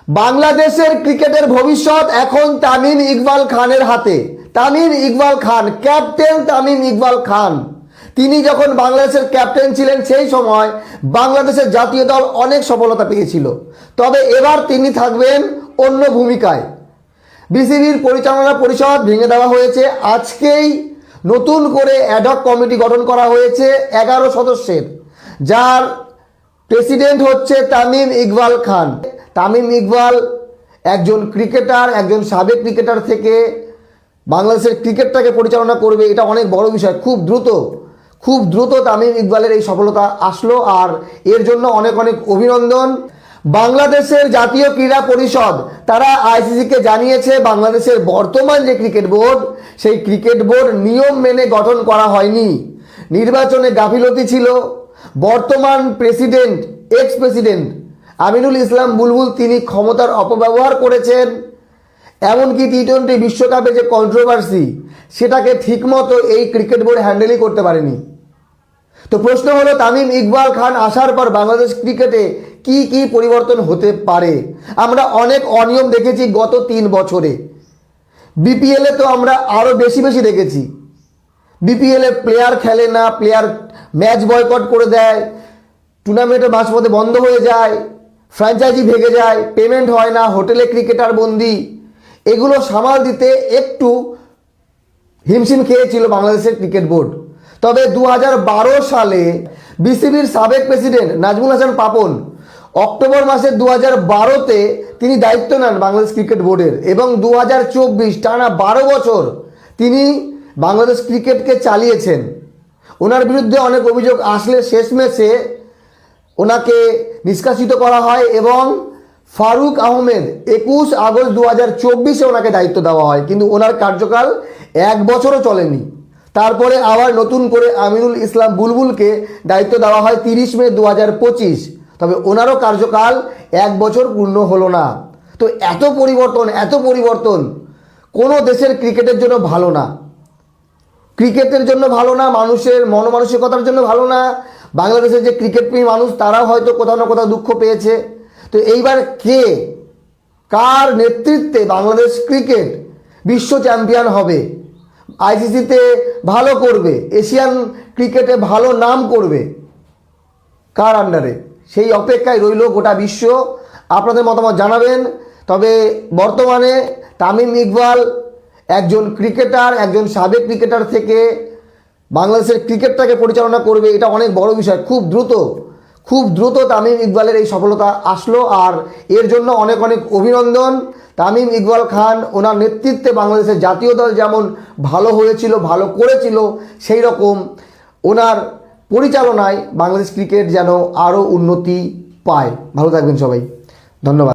বাংলাদেশের ক্রিকেটের ভবিষ্যৎ এখন তামিম ইকবাল খানের হাতে। তামিম ইকবাল খান, ক্যাপ্টেন তামিম ইকবাল খান, তিনি যখন বাংলাদেশের ক্যাপ্টেন ছিলেন সেই সময় বাংলাদেশের জাতীয় দল অনেক সফলতা পেয়েছিল। তবে এবার তিনি থাকবেন অন্য ভূমিকায়। বিসিবির পরিচালনা পরিষদ ভেঙে দেওয়া হয়েছে। আজকেই নতুন করে অ্যাডহক কমিটি গঠন করা হয়েছে 11 সদস্যের, যার প্রেসিডেন্ট হচ্ছে তামিম ইকবাল খান। তামিম ইকবাল একজন ক্রিকেটার, একজন সাবেক ক্রিকেটার থেকে বাংলাদেশের ক্রিকেটটাকে পরিচালনা করবে, এটা অনেক বড় বিষয়। খুব দ্রুত তামিম ইকবালের এই সফলতা আসলো, আর এর জন্য অনেক অনেক অভিনন্দন। বাংলাদেশের জাতীয় ক্রীড়া পরিষদ তারা আইসিসিকে জানিয়েছে বাংলাদেশের বর্তমান যে ক্রিকেট বোর্ড, সেই ক্রিকেট বোর্ড নিয়ম মেনে গঠন করা হয়নি, নির্বাচনে গাফিলতি ছিল। বর্তমান president, x president Aminul Islam বুলবুল, তিনি ক্ষমতার অপব্যবহার করেছেন। এমনকি টি-20 বিশ্বকাপে যে কন্ট্রোভার্সি, সেটাকে ঠিকমতো এই ক্রিকেট বোর্ড হ্যান্ডেলই করতে পারেনি। তো প্রশ্ন হলো, তামিম ইকবাল খান আসার পর বাংলাদেশ ক্রিকেটে কি কি পরিবর্তন হতে পারে? আমরা অনেক অনিয়ম দেখেছি গত 3 বছরে। বিপিএলে তো আমরা আরও বেশি দেখেছি। বিপিএলে প্লেয়ার খেলে না, প্লেয়ার ম্যাচ বয়কট করে দেয়, টুর্নামেন্টের মাঝপথে বন্ধ হয়ে যায়, ফ্র্যাঞ্চাইজি ভেঙে যায়, পেমেন্ট হয় না, হোটেলে ক্রিকেটার বন্দি। এগুলো সামাল দিতে একটু হিমশিম খেয়েছিল বাংলাদেশের ক্রিকেট বোর্ড। তবে 2012 সালে বিসিবির সাবেক প্রেসিডেন্ট নাজমুল হাসান পাপন অক্টোবর মাসের 2012-তে তিনি দায়িত্ব নেন বাংলাদেশ ক্রিকেট বোর্ডের, এবং 2024 টানা 12 বছর তিনি বাংলাদেশ ক্রিকেটকে চালিয়েছেন। ওনার বিরুদ্ধে অনেক অভিযোগ আসলে শেষমেশে ওনাকে নিষ্কাশিত করা হয় এবং ফারুক আহমেদ 21 আগস্ট 2024-এ ওনাকে দায়িত্ব দেওয়া হয়, কিন্তু ওনার কার্যকাল 1 বছরও চলেনি। তারপরে আবার নতুন করে আমিনুল ইসলাম বুলবুলকে দায়িত্ব দেওয়া হয় 30 মে 2025। তবে ওনারও কার্যকাল 1 বছর পূর্ণ হলো না। তো এত পরিবর্তন কোনো দেশের ক্রিকেটের জন্য ভালো না, ক্রিকেটের জন্য ভালো না, মানুষের মনমানসিকতার জন্য ভালো না। বাংলাদেশের যে ক্রিকেট প্রেমী মানুষ, তারাও হয়তো কোথাও না কোথাও দুঃখ পেয়েছে। তো এইবার কার নেতৃত্বে বাংলাদেশ ক্রিকেট বিশ্ব চ্যাম্পিয়ন হবে, আইসিসিতে ভালো করবে, এশিয়ান ক্রিকেটে ভালো নাম করবে, কার আন্ডারে, সেই অপেক্ষায় রইল গোটা বিশ্ব। আপনাদের মতামত জানাবেন। তবে বর্তমানে তামিম ইকবাল একজন ক্রিকেটার, একজন সাবেক ক্রিকেটার থেকে বাংলাদেশের ক্রিকেটটাকে পরিচালনা করবে, এটা অনেক বড় বিষয়। খুব দ্রুত তামিম ইকবালের এই সফলতা আসলো, আর এর জন্য অনেক অনেক অভিনন্দন। তামিম ইকবাল খান, ওনার নেতৃত্বে বাংলাদেশের জাতীয় দল যেমন ভালো হয়েছিল, ভালো করেছিল, সেই রকম ওনার পরিচালনায় বাংলাদেশ ক্রিকেট যেন আরও উন্নতি পায়। ভালো থাকবেন সবাই, ধন্যবাদ।